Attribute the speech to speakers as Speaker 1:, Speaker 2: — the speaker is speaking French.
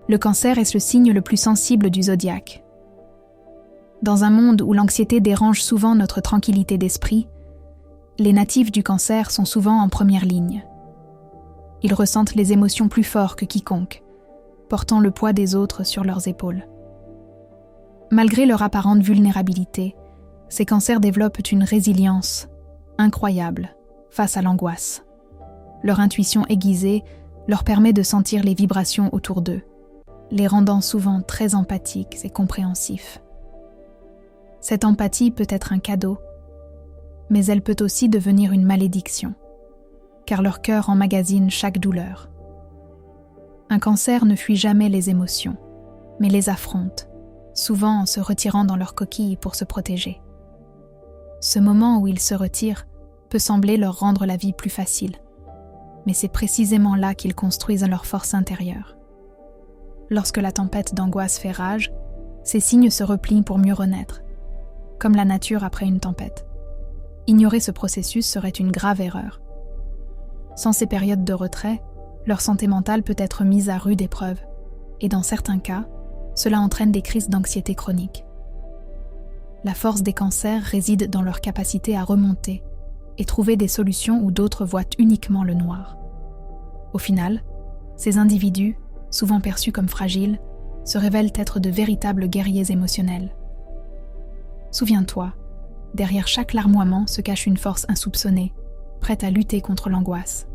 Speaker 1: Le cancer est le signe le plus sensible du zodiaque. Dans un monde où l'anxiété dérange souvent notre tranquillité d'esprit, les natifs du cancer sont souvent en première ligne. Ils ressentent les émotions plus fort que quiconque, portant le poids des autres sur leurs épaules. Malgré leur apparente vulnérabilité, ces cancers développent une résilience incroyable face à l'angoisse. Leur intuition aiguisée leur permet de sentir les vibrations autour d'eux, les rendant souvent très empathiques et compréhensifs. Cette empathie peut être un cadeau, mais elle peut aussi devenir une malédiction, car leur cœur emmagasine chaque douleur. Un cancer ne fuit jamais les émotions, mais les affronte, souvent en se retirant dans leur coquille pour se protéger. Ce moment où ils se retirent peut sembler leur rendre la vie plus facile, mais c'est précisément là qu'ils construisent leur force intérieure. Lorsque la tempête d'angoisse fait rage, ces signes se replient pour mieux renaître, comme la nature après une tempête. Ignorer ce processus serait une grave erreur. Sans ces périodes de retrait, leur santé mentale peut être mise à rude épreuve, et dans certains cas, cela entraîne des crises d'anxiété chronique. La force des cancers réside dans leur capacité à remonter et trouver des solutions où d'autres voient uniquement le noir. Au final, ces individus, souvent perçus comme fragiles, se révèlent être de véritables guerriers émotionnels. Souviens-toi, derrière chaque larmoiement se cache une force insoupçonnée, prête à lutter contre l'angoisse.